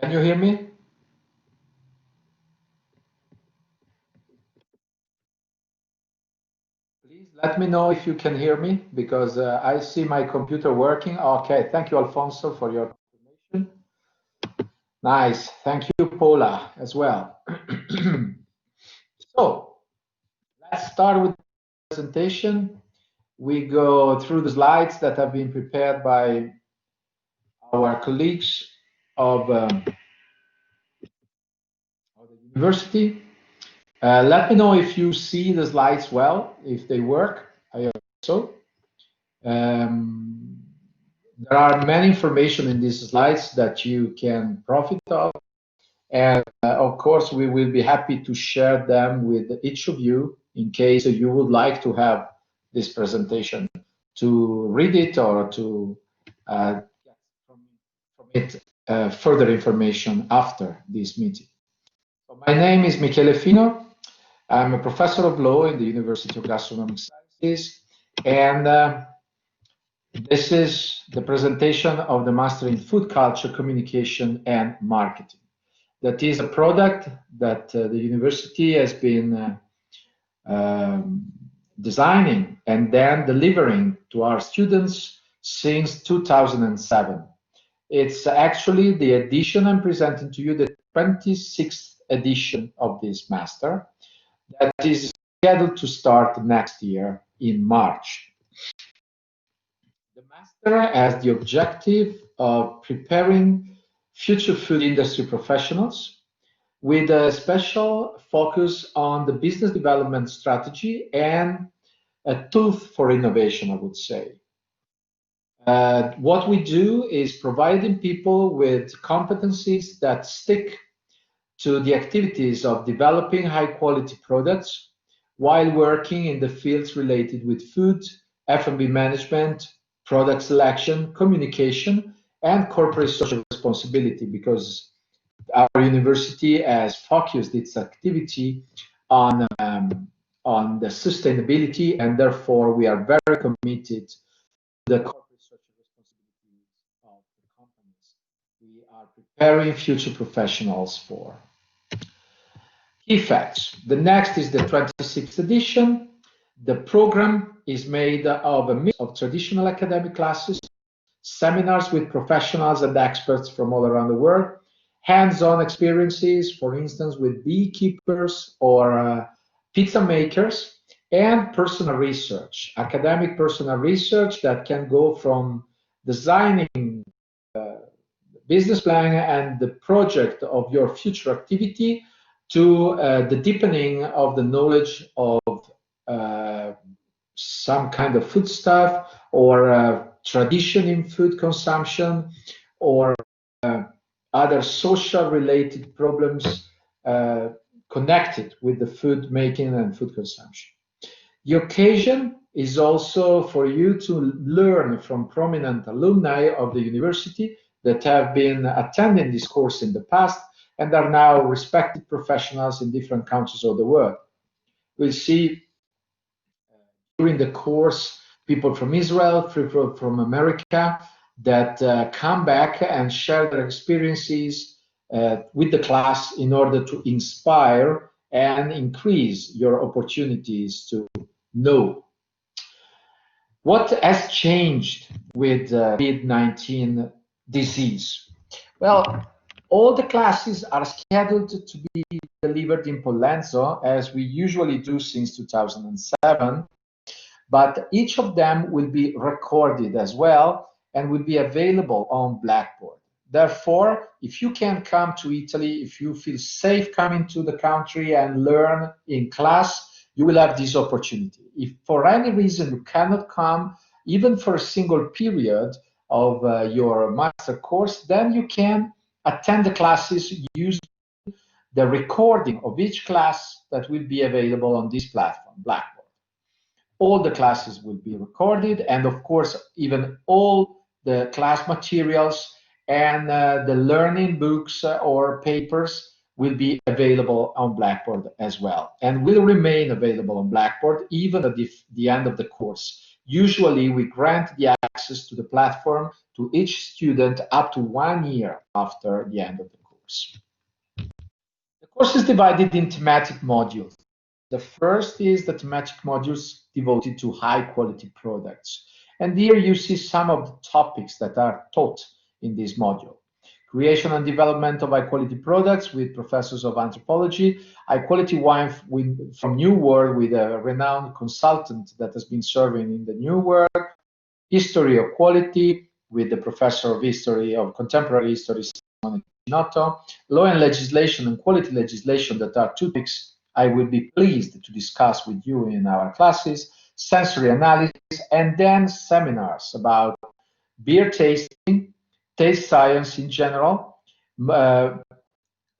Can you hear me? Please let me know if you can hear me, because I see my computer working. Okay, thank you, Alfonso, for your information. Nice. Thank you, Paula, as well. So let's start with the presentation. We go through the slides that have been prepared by our colleagues of the university. Let me know if you see the slides well, if they work. I hope so. There are many information in these slides that you can profit of. And of course, we will be happy to share them with each of you in case you would like to have this presentation, to read it or to get from it further information after this meeting. So my name is Michele Fino. I'm a professor of law in the University of Gastronomic Sciences, and this is the presentation of the Master in Food Culture, Communication and Marketing. That is a product that the university has been designing and then delivering to our students since 2007. It's actually the edition I'm presenting to you, the 26th edition of this master, that is scheduled to start next year in March. The master has the objective of preparing future food industry professionals with a special focus on the business development strategy and a tooth for innovation, I would say. What we do is providing people with competencies that stick to the activities of developing high-quality products while working in the fields related with food, F&B management, product selection, communication, and corporate social responsibility, because our university has focused its activity on the sustainability, and therefore we are very committed to the corporate social responsibilities of the companies we are preparing future professionals for. Keyfacts. The next is the 26th edition. The program is made of a mix of traditional academic classes, seminars with professionals and experts from all around the world, hands-on experiences, for instance, with beekeepers or pizza makers, and personal research, academic personal research that can go from designing business plan and the project of your future activity to the deepening of the knowledge of some kind of food stuff or tradition in food consumption or other social related problems connected with the food making and food consumption. The occasion is also for you to learn from prominent alumni of the university that have been attending this course in the past and are now respected professionals in different countries of the world. We'll see during the course people from Israel, people from America that come back and share their experiences with the class in order to inspire and increase your opportunities to know. What has changed with COVID-19 disease? Well, all the classes are scheduled to be delivered in Pollenzo, as we usually do since 2007, but each of them will be recorded as well and will be available on Blackboard. Therefore, if you can come to Italy, if you feel safe coming to the country and learn in class, you will have this opportunity. If for any reason you cannot come, even for a single period of your master course, then you can attend the classes using the recording of each class that will be available on this platform, Blackboard. All the classes will be recorded, and of course, even all the class materials and the learning books or papers will be available on Blackboard as well, and will remain available on Blackboard even at the end of the course. Usually, we grant the access to the platform to each student up to 1 year after the end of the course. course. The course is divided in thematic modules. The first is the thematic modules devoted to high-quality products. And here you see some of the topics that are taught in this module. Creation and development of high-quality products with professors of anthropology, high-quality wine from New World with a renowned consultant that has been serving in the New World, history of quality with the professor of history of contemporary history, Noto, law and legislation and quality legislation, that are two topics I will be pleased to discuss with you in our classes, sensory analysis, and then seminars about beer tasting, taste science in general,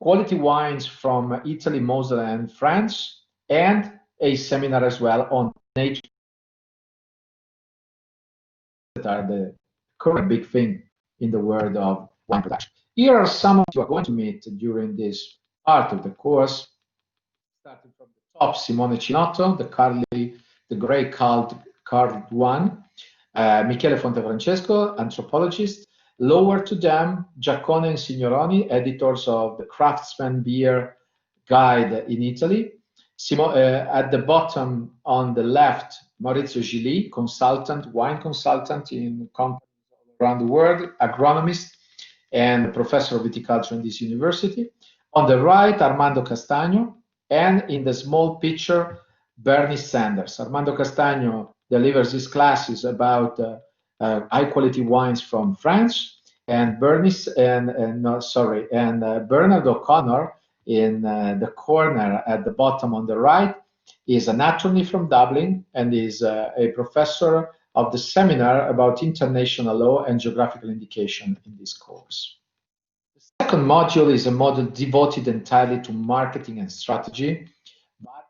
quality wines from Italy, Moselle, and France, and a seminar as well on nature, that are the current big thing in the world of wine production. Here are some of you are going to meet during this part of the course, starting from the top: Simone Cinotto, the great card one, Michele Fontefrancesco, anthropologist. Lower to them, Giaccone and Signoroni, editors of the Craftsman Beer Guide in Italy. At the bottom on the left, Maurizio Gili, wine consultant in companies around the world, agronomist, and professor of viticulture in this university. On the right, Armando Castagno, and in the small picture, Bernie Sanders. Armando Castagno delivers his classes about high-quality wines from France, and Bernard O'Connor in the corner at the bottom on the right is an attorney from Dublin and is a professor of the seminar about international law and geographical indication in this course. The second module is a module devoted entirely to marketing and strategy. But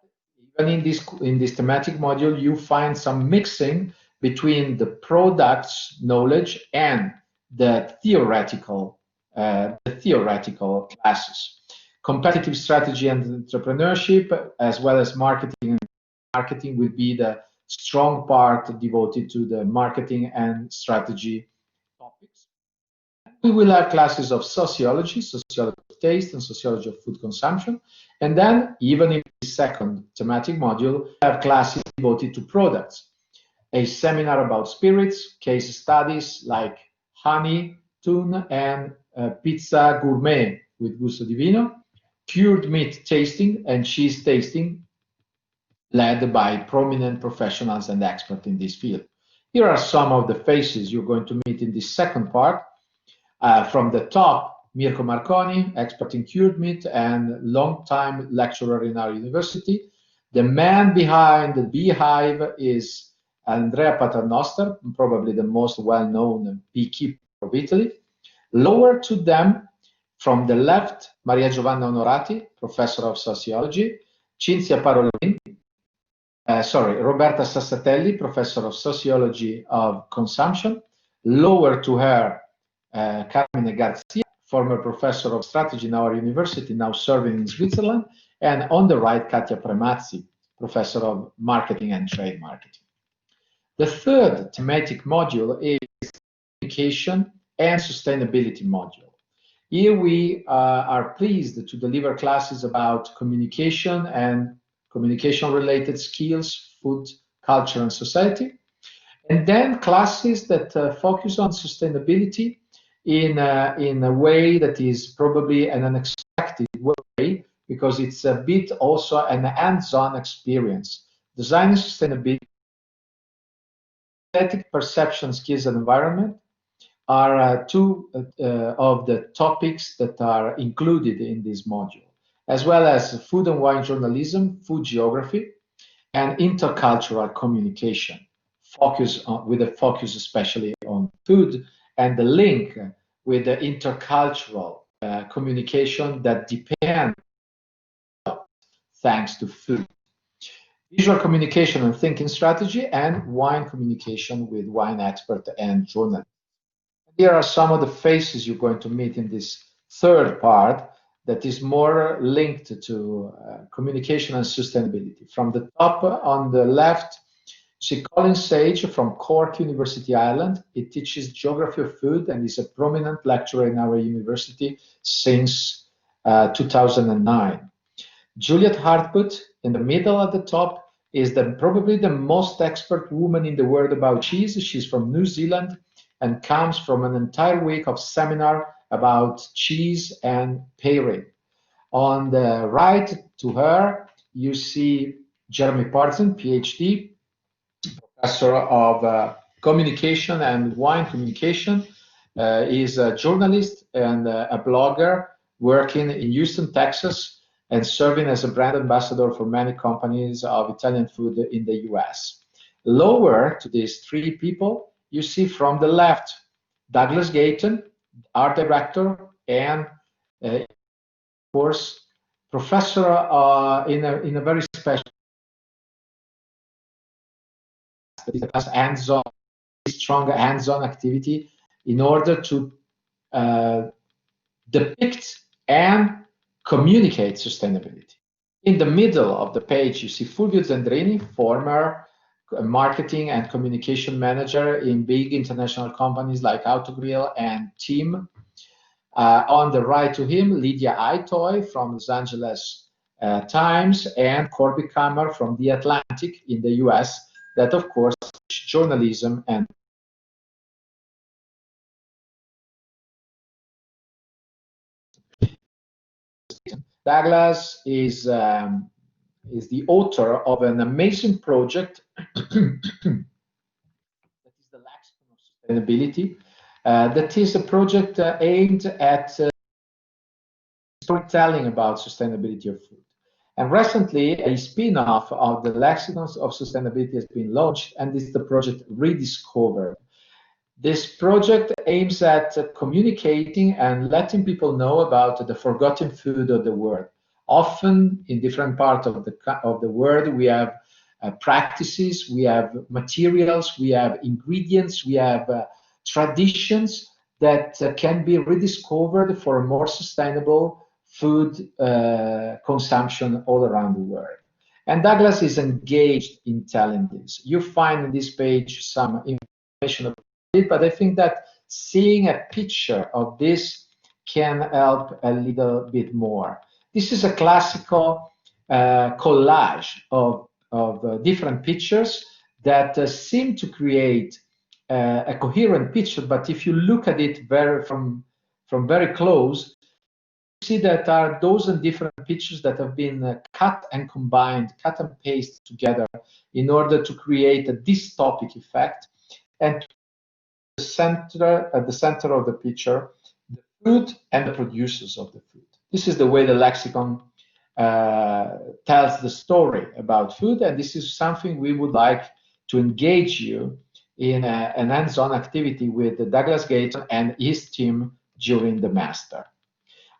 even in this thematic module, you find some mixing between the product's knowledge and the theoretical classes. Competitive strategy and entrepreneurship, as well as marketing will be the strong part devoted to the marketing and strategy topics. We will have classes of sociology of taste, and sociology of food consumption. And then, even in the second thematic module, we have classes devoted to products. A seminar about spirits, case studies like honey, tune, and pizza gourmet with gusto divino, cured meat tasting and cheese tasting, led by prominent professionals and experts in this field. Here are some of the faces you're going to meet in this second part. From the top, Mirko Marconi, expert in cured meat and long-time lecturer in our university. The man behind the beehive is Andrea Paternoster, probably the most well-known beekeeper of Italy. Lower to them, from the left, Maria Giovanna Onorati, professor of sociology, Cinzia Parolin, Roberta Sassatelli, professor of sociology of consumption. Lower to her, Carmine Garcia, former professor of strategy in our university, now serving in Switzerland. And on the right, Katia Premazzi, professor of marketing and trade marketing. The third thematic module is communication and sustainability module. Here we are pleased to deliver classes about communication and communication-related skills, food, culture, and society. And then classes that focus on sustainability in a way that is probably an unexpected way, because it's a bit also an hands-on experience. Designing sustainability, aesthetic perception, skills, and environment are two of the topics that are included in this module, as well as food and wine journalism, food geography, and intercultural communication, with a focus especially on food, and the link with the intercultural communication that depends thanks to food. Visual communication and thinking strategy, and wine communication with wine expert and journalist. Here are some of the faces you're going to meet in this third part that is more linked to communication and sustainability. From the top on the left, see Colin Sage from Cork University, Ireland. He teaches geography of food and is a prominent lecturer in our university since 2009. Juliet Hartput, in the middle at the top, is probably the most expert woman in the world about cheese. She's from New Zealand and comes from an entire week of seminar about cheese and pairing. On the right to her, you see Jeremy Parson, PhD, professor of communication and wine communication. Is a journalist and a blogger working in Houston, Texas, and serving as a brand ambassador for many companies of Italian food in the US. Lower to these three people, you see from the left, Douglas Gayton, art director, and of course, professor in a very special hands-on, strong hands-on activity in order to depict and communicate sustainability. In the middle of the page, you see Fulvio Zendrini, former marketing and communication manager in big international companies like Autogrill and Team. On the right to him, Lydia Itoy from Los Angeles Times and Corby Kammer from The Atlantic in the US, that of course journalism and Douglas is the author of an amazing project that is the lexicon of sustainability. That is a project aimed at storytelling about sustainability of food. And recently, a spin-off of the Lexicons of Sustainability has been launched, and this is the project Rediscovered. This project aims at communicating and letting people know about the forgotten food of the world. Often, in different parts of the world, we have practices, we have materials, we have ingredients, we have traditions that can be rediscovered for a more sustainable food consumption all around the world. And Douglas is engaged in telling this. You find in this page some information about it, but I think that seeing a picture of this can help a little bit more. This is a classical collage of different pictures that seem to create a coherent picture, but if you look at it from very close, see that are dozen different pictures that have been cut and combined, cut and paste together in order to create a dystopic effect. And at the center of the picture, the food and the producers of the food. This is the way the lexicon tells the story about food, and this is something we would like to engage you in an hands-on activity with Douglas Gayton and his team during the master.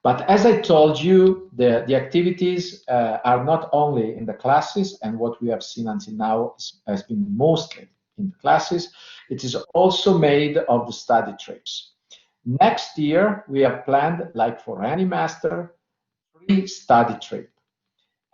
But as I told you, the activities are not only in the classes, and what we have seen until now has been mostly in the classes. It is also made of the study trips. Next year, we have planned, like for any master, 3 study trips.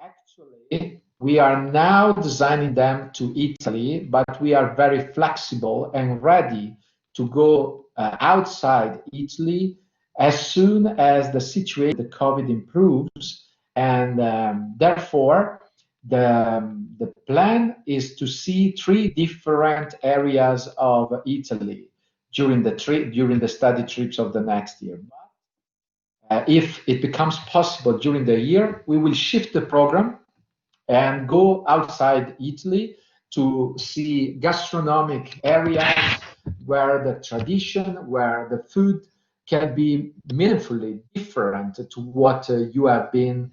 Actually, we are now designing them to Italy, but we are very flexible and ready to go outside Italy as soon as the situation, the COVID improves, and therefore the plan is to see 3 different areas of Italy during the study trips of the next year. If it becomes possible during the year, we will shift the program and go outside Italy to see gastronomic areas where the tradition, where the food can be meaningfully different to what you have been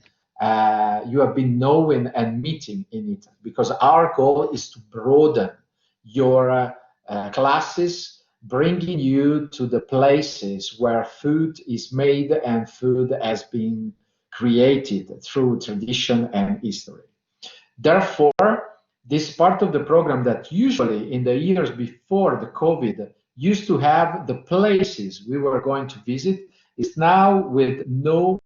knowing and meeting in Italy. Because our goal is to broaden your classes, bringing you to the places where food is made and food has been created through tradition and history. Therefore, this part of the program that usually in the years before the COVID used to have the places we were going to visit is now with no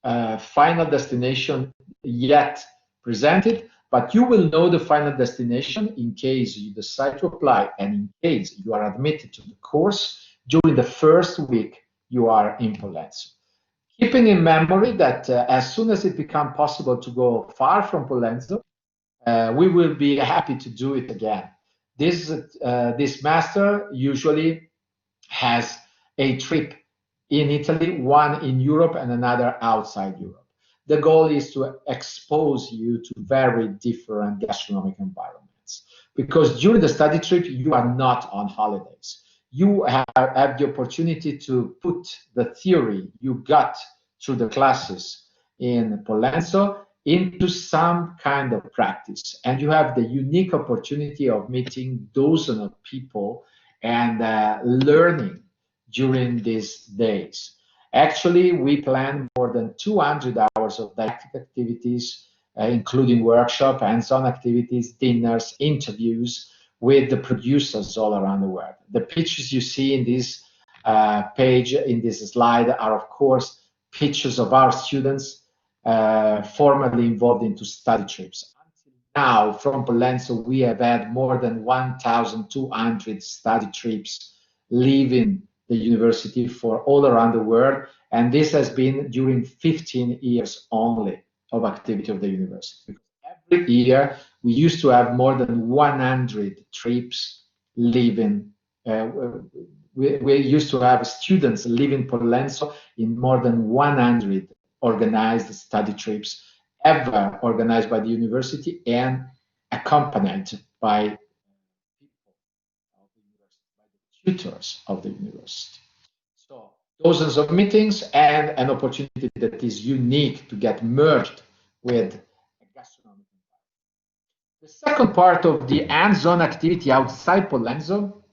final destination yet presented, but you will know the final destination in case you decide to apply and in case you are admitted to the course during the first week you are in Pollenzo. Keeping in memory that as soon as it becomes possible to go far from Pollenzo, we will be happy to do it again. This master usually has a trip in Italy, one in Europe, and another outside Europe. The goal is to expose you to very different gastronomic environments because during the study trip, you are not on holidays. You have the opportunity to put the theory you got through the classes in Pollenzo into some kind of practice. And you have the unique opportunity of meeting dozens of people and learning during these days. Actually, we plan more than 200 hours of didactic activities, including workshop, hands-on activities, dinners, interviews with the producers all around the world. The pictures you see in this page, in this slide, are of course pictures of our students formerly involved into study trips. Until now, from Pollenzo, we have had more than 1,200 study trips leaving the university for all around the world, and this has been during 15 years only of activity of the university. Every year, we used to have more than 100 trips leaving. We used to have students leaving Pollenzo in more than 100 organized study trips ever organized by the university and accompanied by tutors of the university. So dozens of meetings and an opportunity that is unique to get merged with a gastronomic environment. The second part of the hands-on activity outside Pollenzo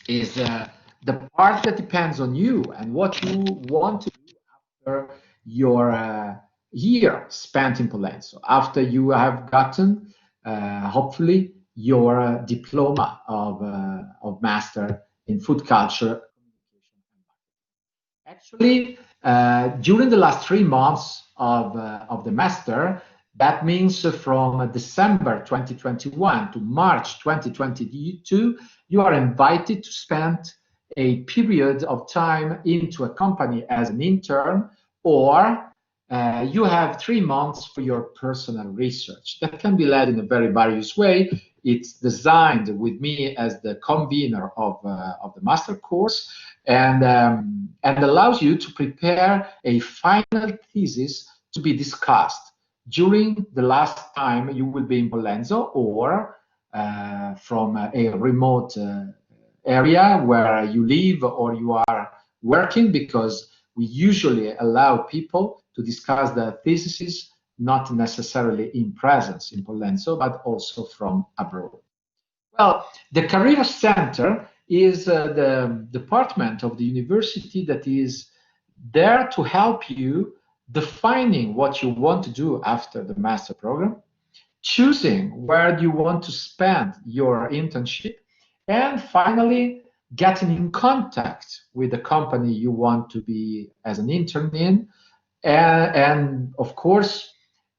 is the part that depends on you and what you want to do after your year spent in Pollenzo, after you have gotten, hopefully, your diploma of master in food culture. Actually, during the last 3 months of the master, that means from December 2021 to March 2022, you are invited to spend a period of time into a company as an intern, or you have 3 months for your personal research. That can be led in a very various way. It's designed with me as the convener of the master course, and allows you to prepare a final thesis to be discussed during the last time you will be in Pollenzo, or from a remote area where you live or you are working, because we usually allow people to discuss their theses not necessarily in presence in Pollenzo, but also from abroad. Well, the Career Center is the department of the university that is there to help you defining what you want to do after the master program, choosing where you want to spend your internship, and finally getting in contact with the company you want to be as an intern in, and of course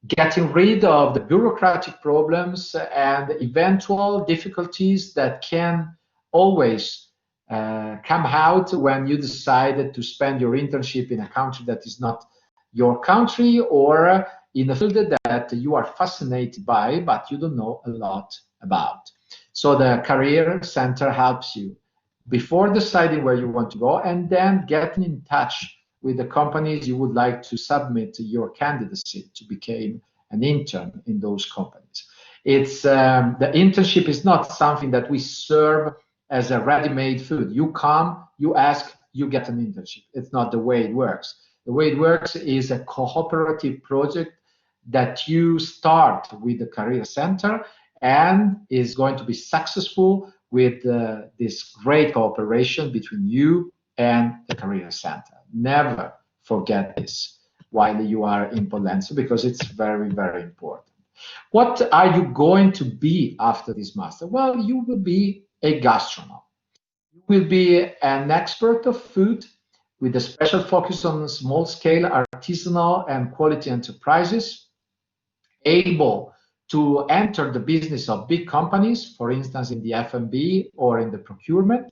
getting rid of the bureaucratic problems and eventual difficulties that can always come out when you decided to spend your internship in a country that is not your country, or in a field that you are fascinated by but you don't know a lot about. So the Career Center helps you before deciding where you want to go, and then getting in touch with the companies you would like to submit your candidacy to become an intern in those companies. It's the internship is not something that we serve as a ready-made food. You come, you ask, you get an internship. It's not the way it works. The way it works is a cooperative project that you start with the Career Center and is going to be successful with this great cooperation between you and the Career Center. Never forget this while you are in Pollenzo, because it's very, very important. What are you going to be after this master? Well, you will be a gastronome. You will be an expert of food with a special focus on small-scale artisanal and quality enterprises, able to enter the business of big companies, for instance, in the F&B or in the procurement,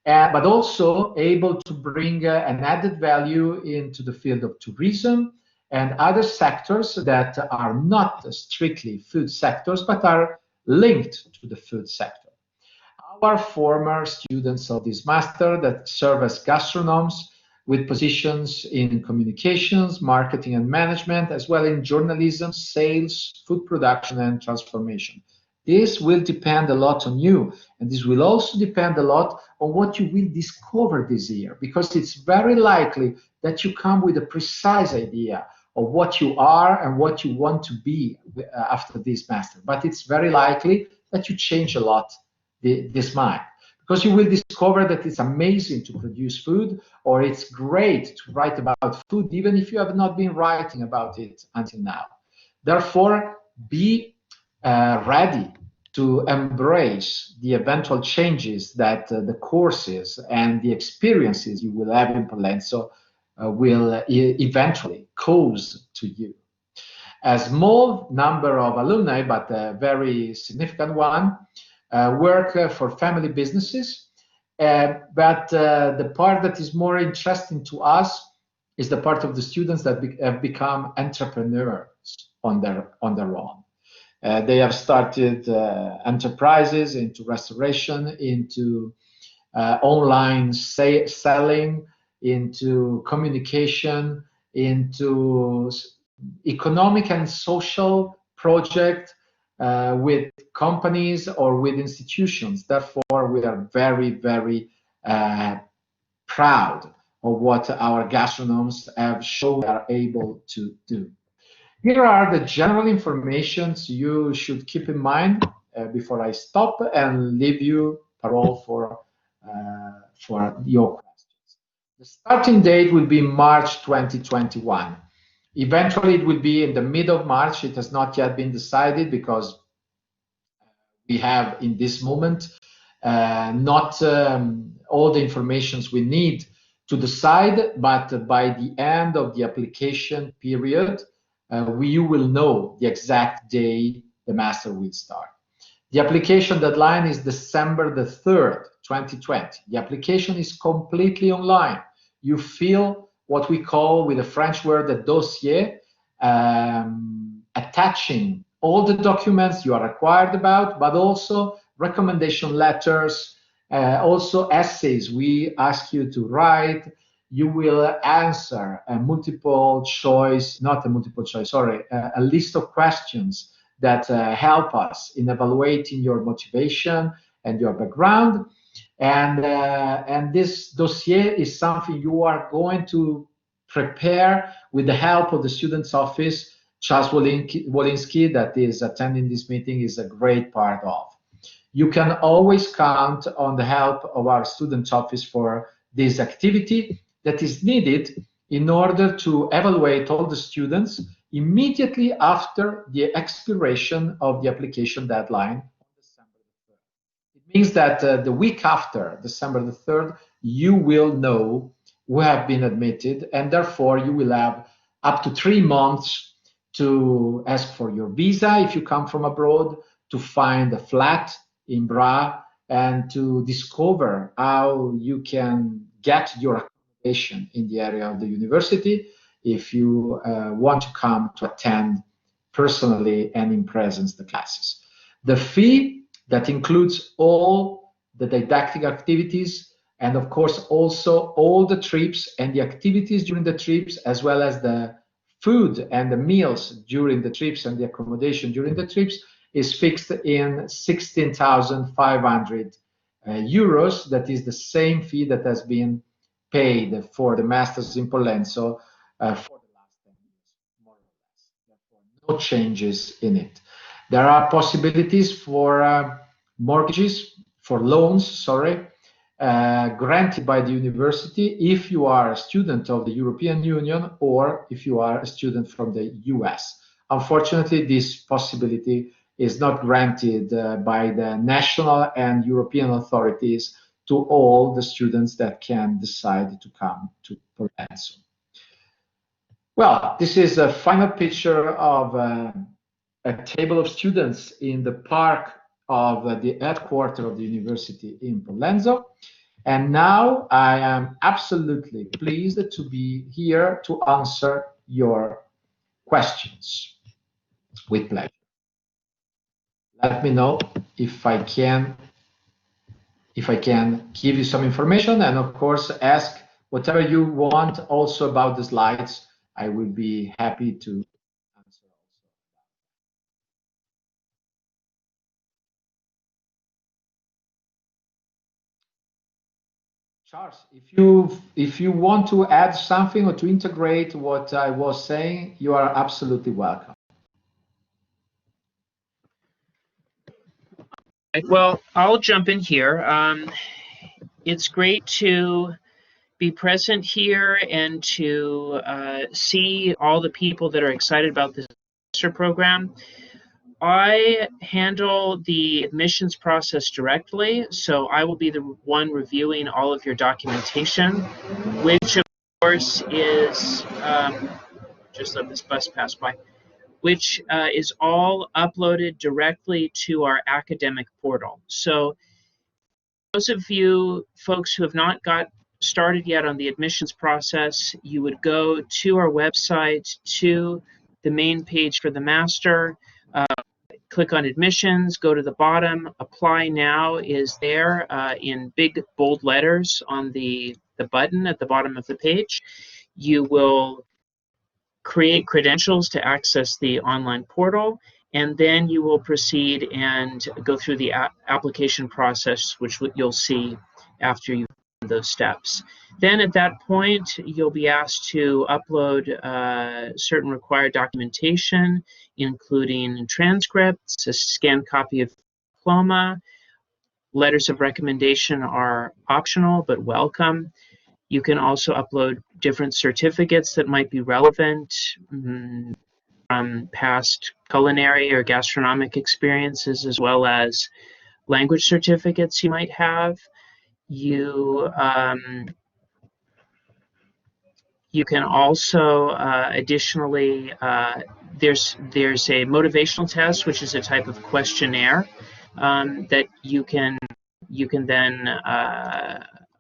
but also able to bring an added value into the field of tourism and other sectors that are not strictly food sectors, but are linked to the food sector. Our former students of this master that serve as gastronomes with positions in communications, marketing and management, as well in journalism, sales, food production and transformation. This will depend a lot on you, and this will also depend a lot on what you will discover this year, because it's very likely that you come with a precise idea of what you are and what you want to be after this master. But it's very likely that you change a lot this mind, because you will discover that it's amazing to produce food, or it's great to write about food, even if you have not been writing about it until now. Therefore, be ready to embrace the eventual changes that the courses and the experiences you will have in Pollenzo will eventually cause to you. A small number of alumni, but a very significant one, work for family businesses. But the part that is more interesting to us is the part of the students that have become entrepreneurs on their own. They have started enterprises into restoration, into online selling, into communication, into economic and social project with companies or with institutions. Therefore, we are very, very proud of what our gastronomes have shown they are able to do. Here are the general informations you should keep in mind before I stop and leave you parole for your questions. The starting date will be March 2021. Eventually, it will be in the mid of March. It has not yet been decided because we have, in this moment, not all the informations we need to decide, but by the end of the application period, you will know the exact day the master will start. The application deadline is December the 3rd, 2020. The application is completely online. You fill what we call, with the French word, a dossier, attaching all the documents you are required about, but also recommendation letters, also essays we ask you to write. You will answer a list of questions that help us in evaluating your motivation and your background. And this dossier is something you are going to prepare with the help of the student's office. Charles Wolinski, that is attending this meeting, is a great part of. You can always count on the help of our student's office for this activity that is needed in order to evaluate all the students immediately after the expiration of the application deadline on December the 3rd. It means that the week after December the 3rd, you will know who have been admitted, and therefore you will have up to 3 months to ask for your visa if you come from abroad, to find a flat in Bra, and to discover how you can get your accommodation in the area of the university if you want to come to attend personally and in presence the classes. The fee that includes all the didactic activities, and of course also all the trips and the activities during the trips, as well as the food and the meals during the trips and the accommodation during the trips, is fixed in 16,500 euros. That is the same fee that has been paid for the masters in Pollenzo for the last 10 years, more or less. Therefore, no changes in it. There are possibilities for mortgages, for loans, sorry, granted by the university if you are a student of the European Union or if you are a student from the US. Unfortunately, this possibility is not granted by the national and European authorities to all the students that can decide to come to Pollenzo. Well, this is a final picture of a table of students in the park of the headquarters of the university in Pollenzo. And now I am absolutely pleased to be here to answer your questions with pleasure. Let me know if I can give you some information, and of course ask whatever you want also about the slides. I will be happy to answer also. Charles, if you want to add something or to integrate what I was saying, you are absolutely welcome. Well, I'll jump in here. It's great to be present here and to see all the people that are excited about this program. I handle the admissions process directly, so I will be the one reviewing all of your documentation, which of course is, just let this bus pass by, which is all uploaded directly to our academic portal. So those of you folks who have not got started yet on the admissions process, you would go to our website, to the main page for the master, click on admissions, go to the bottom, apply now is there in big bold letters on the button at the bottom of the page. You will create credentials to access the online portal, and then you will proceed and go through the application process, which you'll see after you've done those steps. Then at that point, you'll be asked to upload certain required documentation, including transcripts, a scanned copy of diploma. Letters of recommendation are optional but welcome. You can also upload different certificates that might be relevant from past culinary or gastronomic experiences, as well as language certificates you might have. You can also additionally, there's a motivational test, which is a type of questionnaire that you can then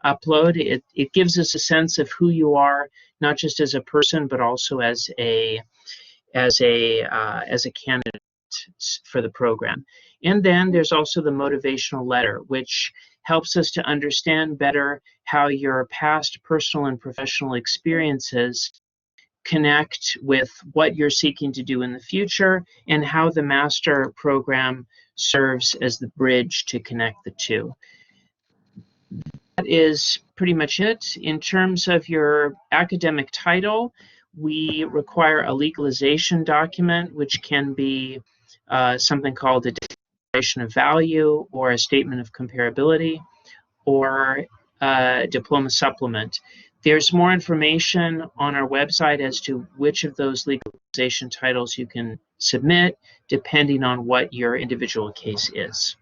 upload. It gives us a sense of who you are, not just as a person, but also as a candidate for the program. And then there's also the motivational letter, which helps us to understand better how your past personal and professional experiences connect with what you're seeking to do in the future, and how the master program serves as the bridge to connect the two. That is pretty much it. In terms of your academic title, we require a legalization document, which can be something called a declaration of value, or a statement of comparability, or a diploma supplement. There's more information on our website as to which of those legalization titles you can submit, depending on what your individual case is.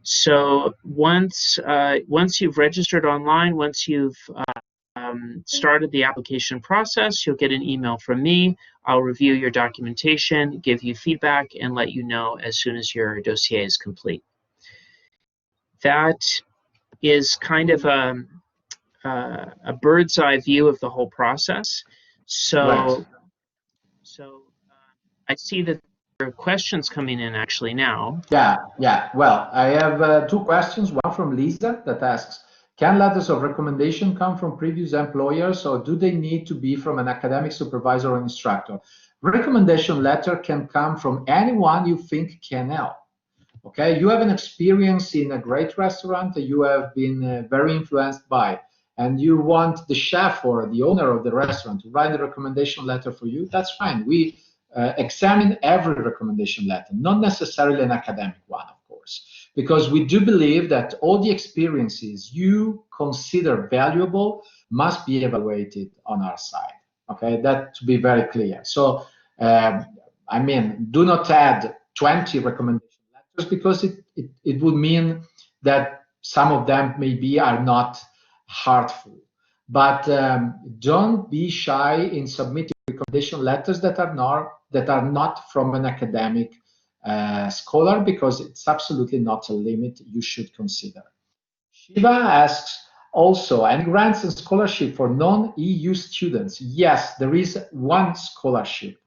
So once you've registered online, once you've started the application process, you'll get an email from me. I'll review your documentation, give you feedback, and let you know as soon as your dossier is complete. That is kind of a bird's eye view of the whole process. So, right. I see that there are questions coming in actually now. Yeah. Well, I have two questions. One from Lisa that asks, can letters of recommendation come from previous employers, or do they need to be from an academic supervisor or instructor? Recommendation letter can come from anyone you think can help. Okay, you have an experience in a great restaurant that you have been very influenced by, and you want the chef or the owner of the restaurant to write a recommendation letter for you. That's fine. We examine every recommendation letter, not necessarily an academic one, of course, because we do believe that all the experiences you consider valuable must be evaluated on our side. Okay, that to be very clear. So, I mean, do not add 20 recommendations, because it would mean that some of them maybe are not heartful. But don't be shy in submitting recommendation letters that are not from an academic scholar, because it's absolutely not a limit you should consider. Shiva asks, Also, and grants and scholarship for non-EU students. Yes, there is one scholarship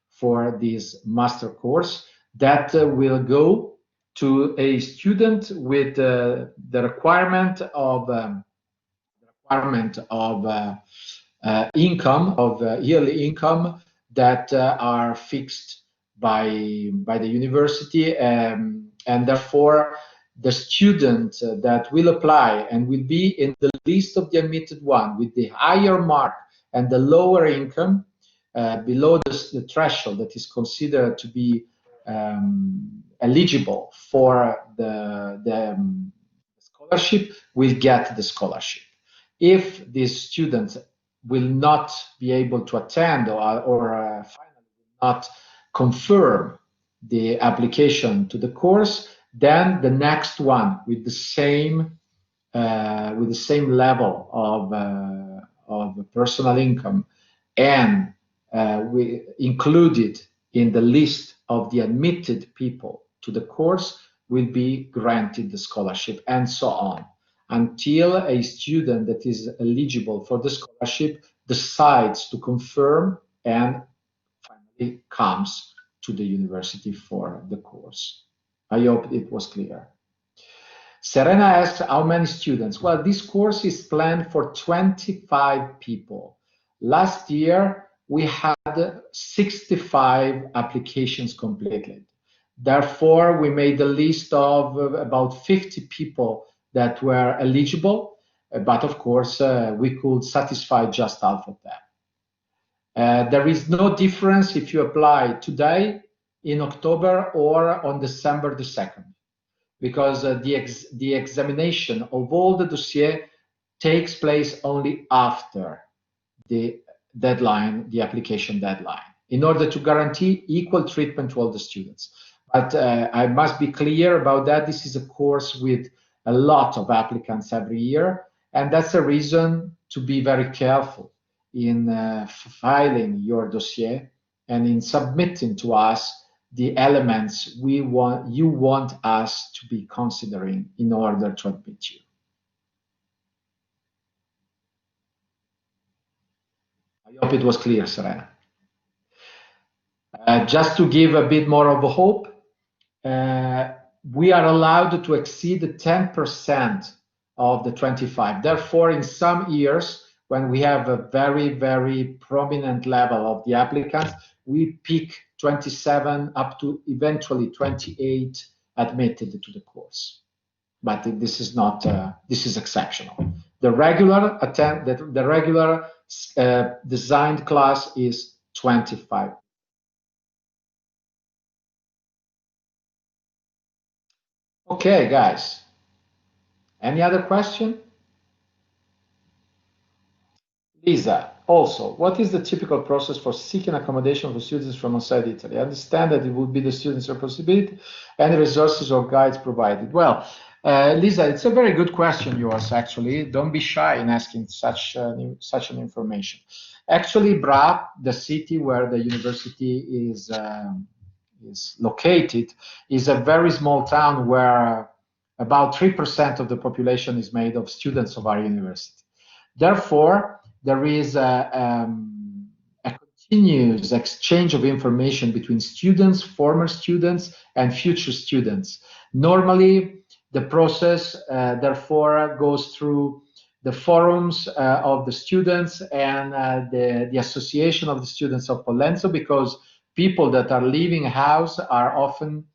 for this master course that will go to a student with the requirement of income, of yearly income that are fixed by the university, and therefore the student that will apply and will be in the list of the admitted one with the higher mark and the lower income below the threshold that is considered to be eligible for the scholarship will get the scholarship. If this student will not be able to attend or finally will not confirm the application to the course, then the next one with the same level of personal income and we included in the list of the admitted people to the course will be granted the scholarship, and so on, until a student that is eligible for the scholarship decides to confirm and finally comes to the university for the course. I hope it was clear. Serena asked how many students. Well, this course is planned for 25 people. Last year, we had 65 applications completed. Therefore, we made a list of about 50 people that were eligible, but of course, we could satisfy just half of them. There is no difference if you apply today, in October, or on December the 2nd, because the examination of all the dossier takes place only after the deadline, the application deadline, in order to guarantee equal treatment to all the students. But I must be clear about that. This is a course with a lot of applicants every year, and that's a reason to be very careful in filing your dossier and in submitting to us the elements you want us to be considering in order to admit you. I hope it was clear, Serena. Just to give a bit more of a hope, we are allowed to exceed 10% of the 25. Therefore, in some years, when we have a very, very prominent level of the applicants, we peak 27 up to eventually 28 admitted to the course. But this is not, this is exceptional. The regular designed class is 25. Okay, guys. Any other question? Lisa, also, what is the typical process for seeking accommodation for students from outside Italy? I understand that it would be the student's responsibility. Any resources or guides provided? Well, Lisa, it's a very good question yours, actually. Don't be shy in asking such an information. Actually, Bra, the city where the university is located, is a very small town where about 3% of the population is made of students of our university. Therefore, there is a continuous exchange of information between students, former students, and future students. Normally, the process, therefore, goes through the forums of the students and the association of the students of Pollenzo, because people that are leaving a house are often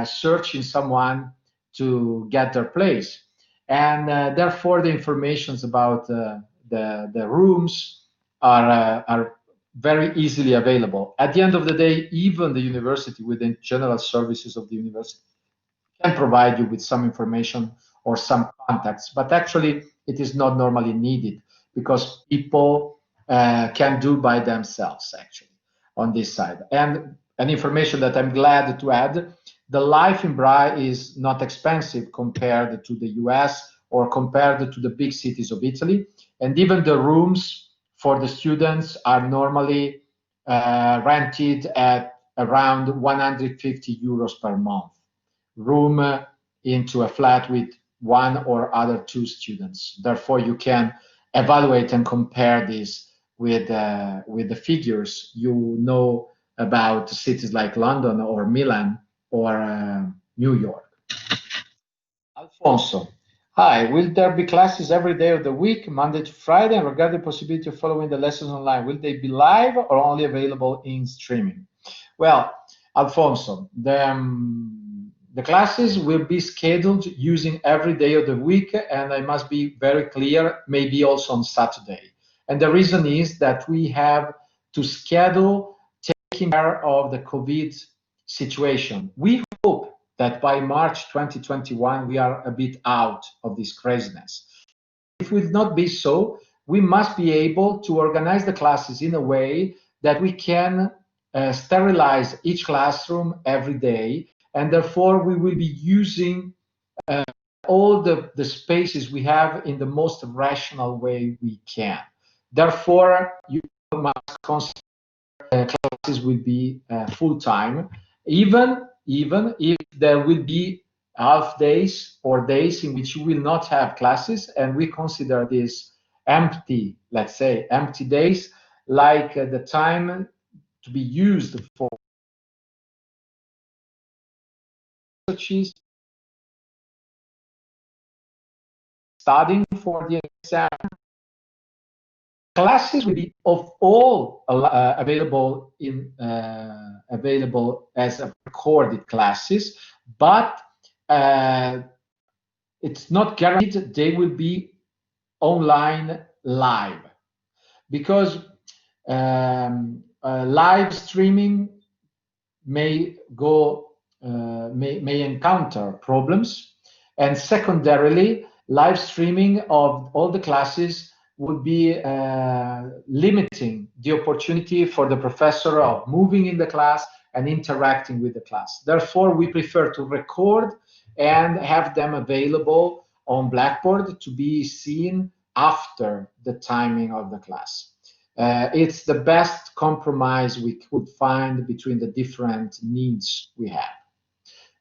searching someone to get their place. And therefore, the informations about the rooms are very easily available. At the end of the day, even the university, within general services of the university, can provide you with some information or some contacts, but actually it is not normally needed because people can do by themselves, actually, on this side. And an information that I'm glad to add, the life in Bra is not expensive compared to the US or compared to the big cities of Italy. And even the rooms for the students are normally rented at around 150 euros per month. Room into a flat with one or other two students. Therefore, you can evaluate and compare this with the figures you know about cities like London or Milan or New York. Alfonso, hi, will there be classes every day of the week, Monday to Friday, and regarding the possibility of following the lessons online, will they be live or only available in streaming? Well, Alfonso, the classes will be scheduled using every day of the week, and I must be very clear, maybe also on Saturday. And the reason is that we have to schedule taking care of the COVID situation. We hope that by March 2021, we are a bit out of this craziness. If it will not be so, we must be able to organize the classes in a way that we can sterilize each classroom every day, and therefore we will be using all the spaces we have in the most rational way we can. Therefore, you must consider classes will be full-time, even if there will be half days or days in which you will not have classes, and we consider this empty, let's say, empty days, like the time to be used for studying for the exam. Classes will be of all available as recorded classes, but it's not guaranteed they will be online live, because live streaming may encounter problems, and secondarily, live streaming of all the classes would be limiting the opportunity for the professor of moving in the class and interacting with the class. Therefore, we prefer to record and have them available on Blackboard to be seen after the timing of the class. It's the best compromise we could find between the different needs we have.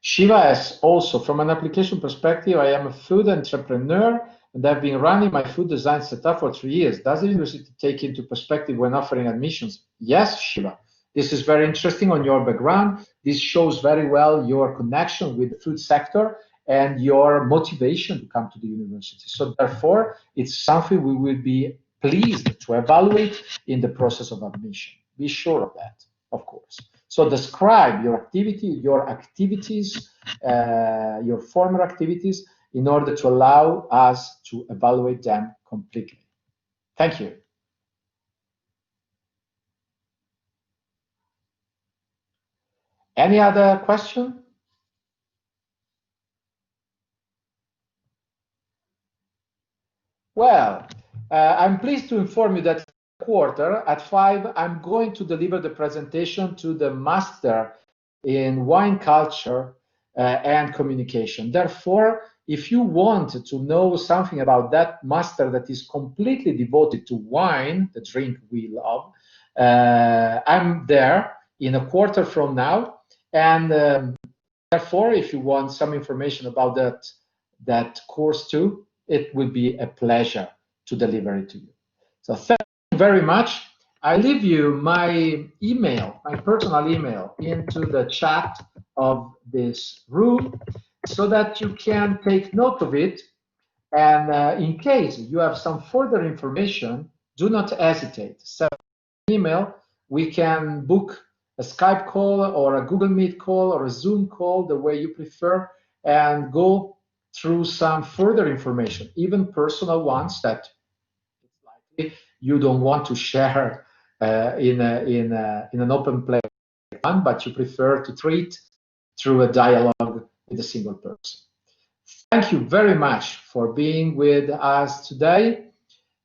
Shiva asks also, from an application perspective, I am a food entrepreneur and I've been running my food design setup for 3 years. Does the university take into perspective when offering admissions? Yes, Shiva. This is very interesting on your background. This shows very well your connection with the food sector and your motivation to come to the university. So therefore, it's something we will be pleased to evaluate in the process of admission. Be sure of that, of course. So describe your activity, your activities, your former activities, in order to allow us to evaluate them completely. Thank you. Any other question? Well, I'm pleased to inform you that quarter at 5, I'm going to deliver the presentation to the Master in Wine Culture and Communication. Therefore, if you want to know something about that master that is completely devoted to wine, the drink we love, I'm there in a quarter from now. And therefore, if you want some information about that course too, it will be a pleasure to deliver it to you. So thank you very much. I leave you my email, my personal email, into the chat of this room so that you can take note of it. And in case you have some further information, do not hesitate. Send an email. We can book a Skype call or a Google Meet call or a Zoom call, the way you prefer, and go through some further information, even personal ones that it's likely you don't want to share in an open play, but you prefer to treat through a dialogue with a single person. Thank you very much for being with us today.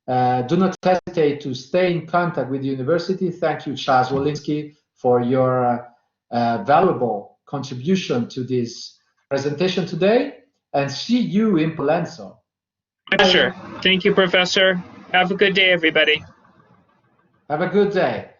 Do not hesitate to stay in contact with the university. Thank you, Charles Wolinski, for your valuable contribution to this presentation today, and see you in Palenzo. Pleasure. Thank you, Professor. Have a good day, everybody. Have a good day.